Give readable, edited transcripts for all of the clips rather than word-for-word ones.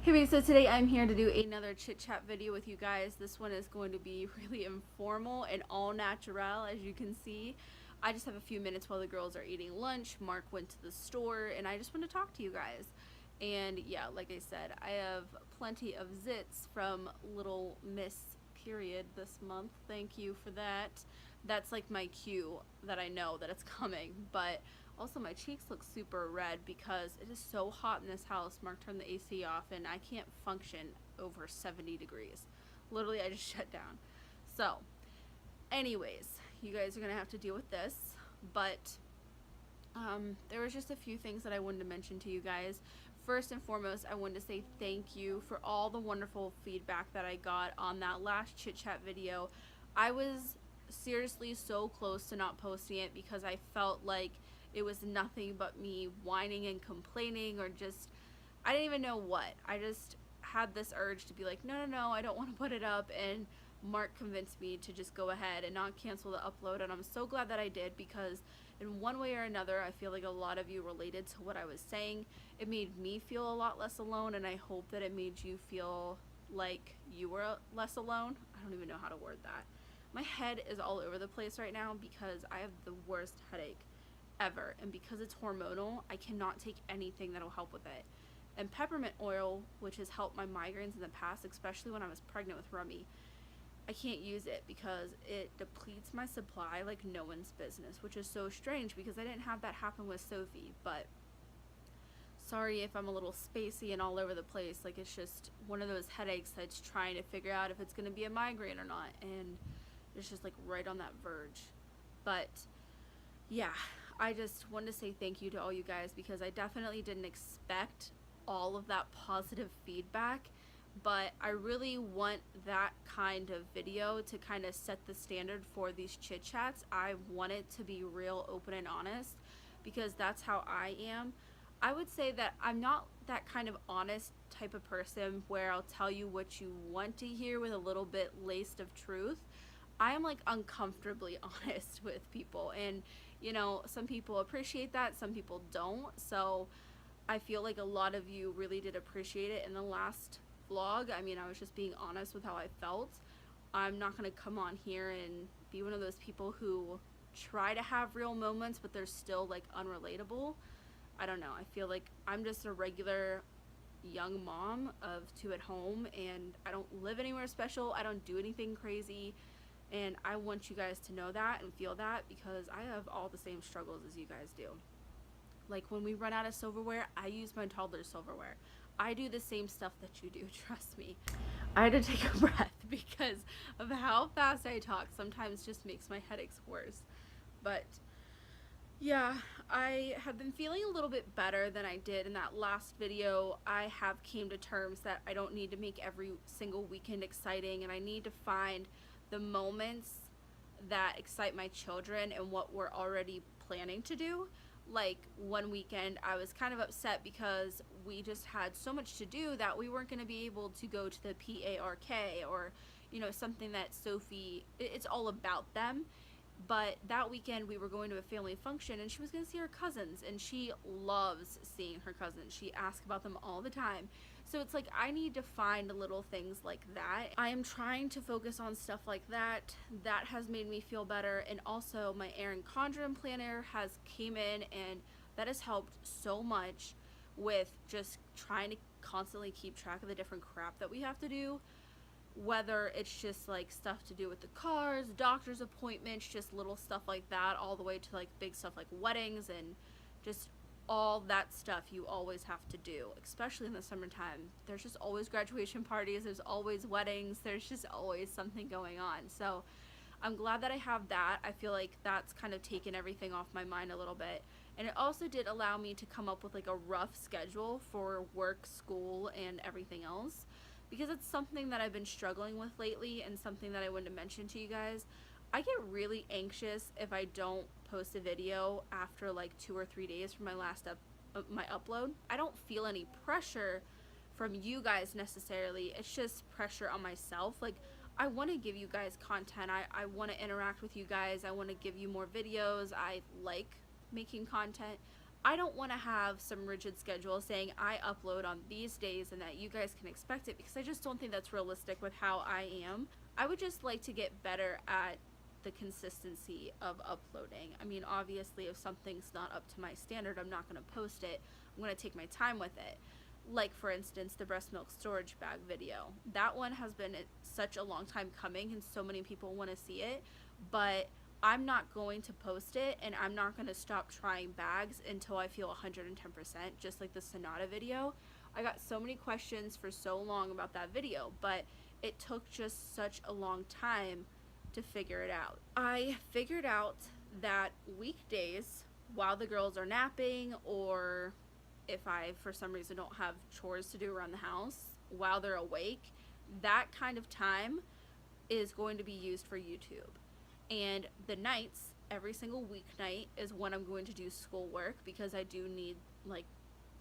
Hey, so today I'm here to do another chit chat video with you guys. This one is going to be really informal and all natural, as you can see. I just have a few minutes while the girls are eating lunch. Mark went to the store, and I just want to talk to you guys. And yeah, like I said, I have plenty of zits from Little Miss Period this month. Thank you for that. That's like my cue that I know that it's coming, but also, my cheeks look super red because it is so hot in this house. Mark turned the AC off and I can't function over 70 degrees. Literally, I just shut down. So, anyways, you guys are going to have to deal with this. But there was just a few things that I wanted to mention to you guys. First and foremost, I wanted to say thank you for all the wonderful feedback that I got on that last chit chat video. I was seriously so close to not posting it because I felt like it was nothing but me whining and complaining, or just, I didn't even know what. I just had this urge to be like, no, I don't want to put it up, and Mark convinced me to just go ahead and not cancel the upload, and I'm so glad that I did, because in one way or another, I feel like a lot of you related to what I was saying. It made me feel a lot less alone, and I hope that it made you feel like you were less alone. I don't even know how to word that. My head is all over the place right now because I have the worst headache ever, and because it's hormonal, I cannot take anything that'll help with it. And peppermint oil, which has helped my migraines in the past, especially when I was pregnant with Rummy, I can't use it because it depletes my supply like no one's business, which is so strange because I didn't have that happen with Sophie. But sorry if I'm a little spacey and all over the place. Like, it's just one of those headaches that's trying to figure out if it's going to be a migraine or not, and it's just like right on that verge. But yeah, I just wanted to say thank you to all you guys because I definitely didn't expect all of that positive feedback, but I really want that kind of video to kind of set the standard for these chit chats. I want it to be real, open, and honest because that's how I am. I would say that I'm not that kind of honest type of person where I'll tell you what you want to hear with a little bit laced of truth. I am like uncomfortably honest with people, and some people appreciate that, some people don't. So I feel like a lot of you really did appreciate it in the last vlog. I mean, I was just being honest with how I felt. I'm not going to come on here and be one of those people who try to have real moments but they're still like unrelatable. I don't know. I feel like I'm just a regular young mom of two at home, and I don't live anywhere special. I don't do anything crazy. And I want you guys to know that and feel that because I have all the same struggles as you guys do. Like, when we run out of silverware, I use my toddler's silverware. I do the same stuff that you do, trust me. I had to take a breath because of how fast I talk. Sometimes just makes my headaches worse. But yeah, I have been feeling a little bit better than I did in that last video. I have came to terms that I don't need to make every single weekend exciting, and I need to find the moments that excite my children and what we're already planning to do. Like, one weekend I was kind of upset because we just had so much to do that we weren't going to be able to go to the PARK, or something that Sophie, it's all about them. But that weekend we were going to a family function and she was going to see her cousins, and she loves seeing her cousins. She asks about them all the time. So it's like I need to find little things like that. I am trying to focus on stuff like that. That has made me feel better. And also my Erin Condren planner has came in, and that has helped so much with just trying to constantly keep track of the different crap that we have to do, whether it's just like stuff to do with the cars, doctor's appointments, just little stuff like that, all the way to like big stuff like weddings and just all that stuff you always have to do, especially in the summertime. There's just always graduation parties, there's always weddings, there's just always something going on. So I'm glad that I have that. I feel like that's kind of taken everything off my mind a little bit. And it also did allow me to come up with like a rough schedule for work, school, and everything else, because it's something that I've been struggling with lately and something that I wanted to mention to you guys. I get really anxious if I don't post a video after like 2 or 3 days from my last my upload. I don't feel any pressure from you guys necessarily. It's just pressure on myself. Like, I want to give you guys content. I want to interact with you guys. I want to give you more videos. I like making content. I don't want to have some rigid schedule saying I upload on these days and that you guys can expect it, because I just don't think that's realistic with how I am. I would just like to get better at the consistency of uploading. I mean, obviously, if something's not up to my standard, I'm not going to post it. I'm going to take my time with it. Like, for instance, the breast milk storage bag video. That one has been such a long time coming, and so many people want to see it, but I'm not going to post it, and I'm not going to stop trying bags until I feel 110%, just like the Sonata video. I got so many questions for so long about that video, but it took just such a long time to figure it out. I figured out that weekdays, while the girls are napping, or if I for some reason don't have chores to do around the house while they're awake, that kind of time is going to be used for YouTube. And the nights, every single weeknight, is when I'm going to do schoolwork, because I do need, like,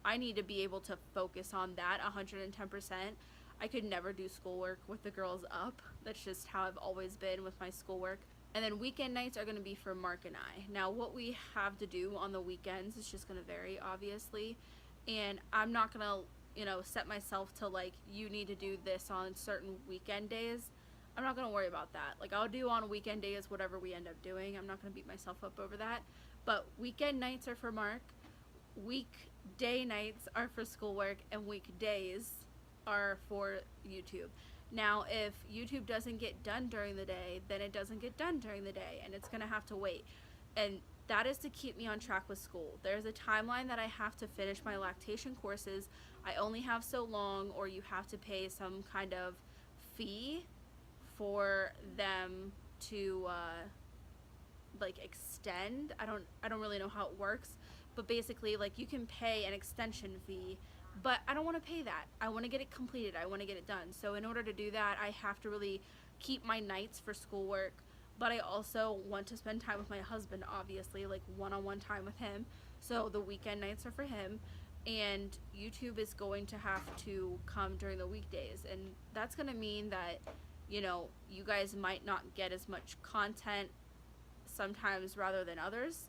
I need to be able to focus on that 110%. I could never do schoolwork with the girls up. That's just how I've always been with my schoolwork. And then weekend nights are going to be for Mark and I. Now, what we have to do on the weekends is just going to vary, obviously. And I'm not going to, set myself to, like, you need to do this on certain weekend days. I'm not going to worry about that. Like, I'll do on weekend days whatever we end up doing. I'm not going to beat myself up over that. But weekend nights are for Mark. Weekday nights are for schoolwork. And weekdays are for YouTube. Now, if YouTube doesn't get done during the day, then it doesn't get done during the day, and it's going to have to wait. And that is to keep me on track with school. There's a timeline that I have to finish my lactation courses. I only have so long, or you have to pay some kind of fee for them to extend. I don't really know how it works, but basically, like, you can pay an extension fee, but I don't want to pay that. I want to get it completed. I want to get it done. So in order to do that, I have to really keep my nights for schoolwork, but I also want to spend time with my husband, obviously, like one-on-one time with him. So the weekend nights are for him, and YouTube is going to have to come during the weekdays, and that's going to mean that you guys might not get as much content sometimes rather than others.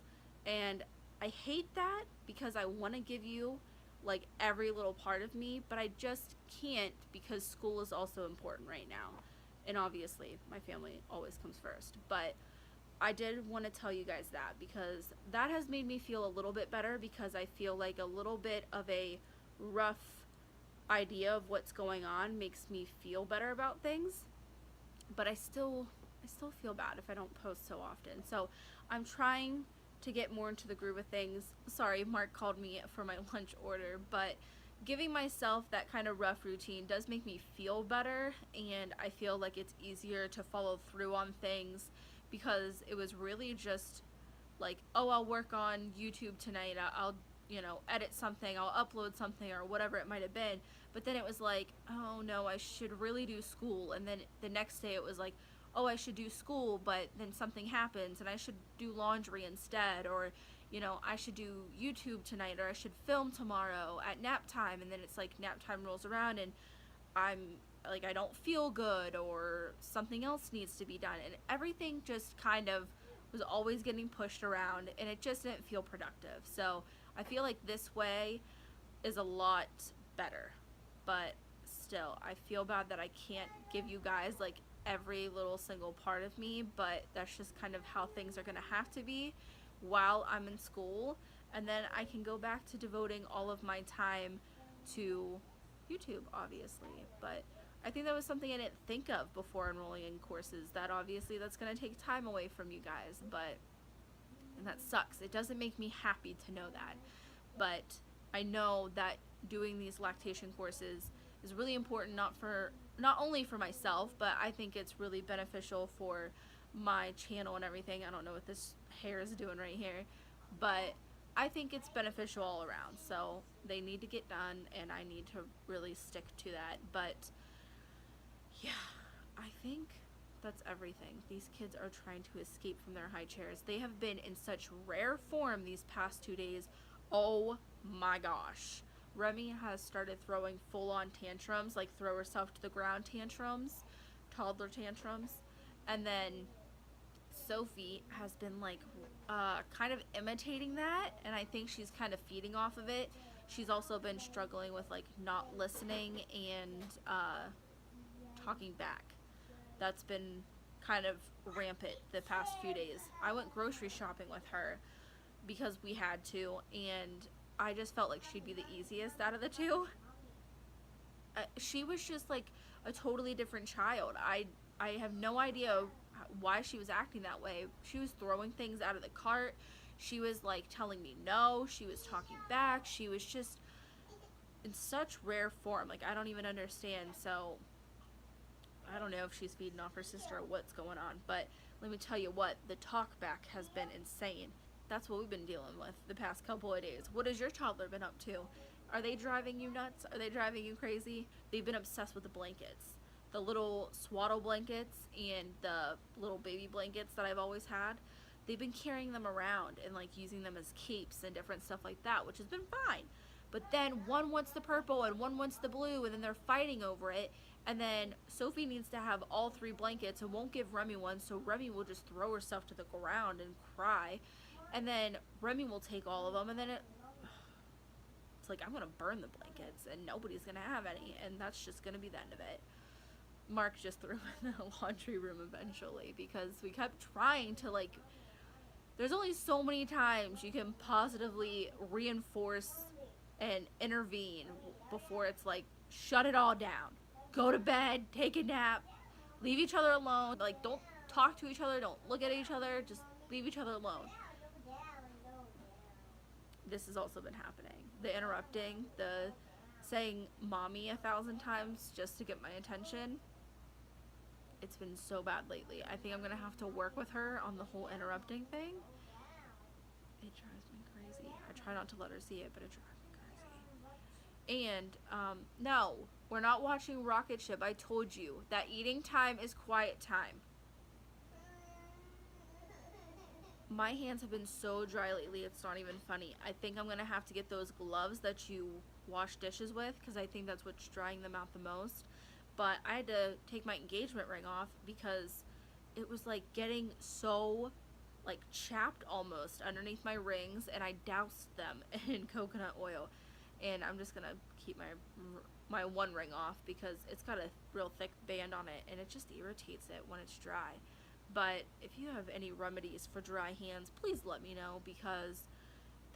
And I hate that, because I want to give you, like, every little part of me, but I just can't, because school is also important right now. And obviously, my family always comes first. But I did want to tell you guys that, because that has made me feel a little bit better, because I feel like a little bit of a rough idea of what's going on makes me feel better about things. But I still feel bad if I don't post so often. So I'm trying to get more into the groove of things. Sorry, Mark called me for my lunch order, but giving myself that kind of rough routine does make me feel better, and I feel like it's easier to follow through on things, because it was really just like, oh, I'll work on YouTube tonight, I'll edit something, I'll upload something, or whatever it might have been. But then it was like, oh no, I should really do school. And then the next day it was like, oh, I should do school, but then something happens and I should do laundry instead, or I should do YouTube tonight, or I should film tomorrow at nap time. And then it's like nap time rolls around and I'm like, I don't feel good, or something else needs to be done, and everything just kind of was always getting pushed around, and it just didn't feel productive. So I feel like this way is a lot better, but still, I feel bad that I can't give you guys, like, every little single part of me, but that's just kind of how things are going to have to be while I'm in school, and then I can go back to devoting all of my time to YouTube, obviously. But I think that was something I didn't think of before enrolling in courses, that obviously that's going to take time away from you guys, and that sucks. It doesn't make me happy to know that, but I know that doing these lactation courses is really important, not only for myself, but I think it's really beneficial for my channel and everything. I don't know what this hair is doing right here, but I think it's beneficial all around. So they need to get done, and I need to really stick to that. But yeah, I think that's everything. These kids are trying to escape from their high chairs. They have been in such rare form these past 2 days. Oh my gosh. Remy has started throwing full-on tantrums, like throw herself to the ground tantrums, toddler tantrums. And then Sophie has been like kind of imitating that, and I think she's kind of feeding off of it. She's also been struggling with like not listening and talking back. That's been kind of rampant the past few days. I went grocery shopping with her because we had to, and I just felt like she'd be the easiest out of the two. She was just like a totally different child. I have no idea why she was acting that way. She was throwing things out of the cart. She was like telling me no. She was talking back. She was just in such rare form. Like, I don't even understand. So I don't know if she's feeding off her sister or what's going on. But let me tell you what, the talk back has been insane. That's what we've been dealing with the past couple of days. What has your toddler been up to? Are they driving you nuts? Are they driving you crazy? They've been obsessed with the blankets. The little swaddle blankets and the little baby blankets that I've always had. They've been carrying them around and like using them as capes and different stuff like that, which has been fine. But then one wants the purple and one wants the blue, and then they're fighting over it. And then Sophie needs to have all three blankets and won't give Remy one, so Remy will just throw herself to the ground and cry. And then Remy will take all of them, and then it's like, I'm gonna burn the blankets and nobody's gonna have any, and that's just gonna be the end of it. Mark just threw in the laundry room eventually because we kept trying to, like, there's only so many times you can positively reinforce and intervene before it's like, shut it all down, go to bed, take a nap, leave each other alone. Like, don't talk to each other, don't look at each other, just leave each other alone. This has also been happening. The interrupting, the saying mommy 1,000 times just to get my attention. It's been so bad lately. I think I'm gonna have to work with her on the whole interrupting thing. It drives me crazy. I try not to let her see it, but it drives me crazy. And no, we're not watching Rocket Ship. I told you that eating time is quiet time. My hands have been so dry lately, it's not even funny. I think I'm gonna have to get those gloves that you wash dishes with, because I think that's what's drying them out the most. But I had to take my engagement ring off because it was like getting so like chapped almost underneath my rings, and I doused them in coconut oil. And I'm just gonna keep my one ring off because it's got a real thick band on it, and it just irritates it when it's dry. But if you have any remedies for dry hands, please let me know, because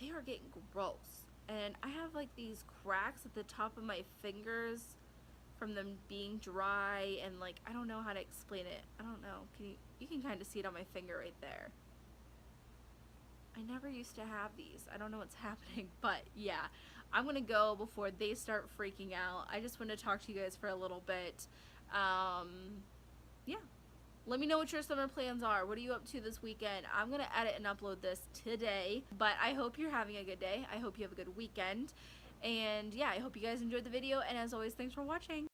they are getting gross. And I have like these cracks at the top of my fingers from them being dry, and like, I don't know how to explain it. I don't know. You can kind of see it on my finger right there. I never used to have these. I don't know what's happening, but yeah, I'm gonna go before they start freaking out. I just want to talk to you guys for a little bit. Yeah. Let me know what your summer plans are. What are you up to this weekend? I'm going to edit and upload this today, but I hope you're having a good day. I hope you have a good weekend. And yeah, I hope you guys enjoyed the video. And as always, thanks for watching.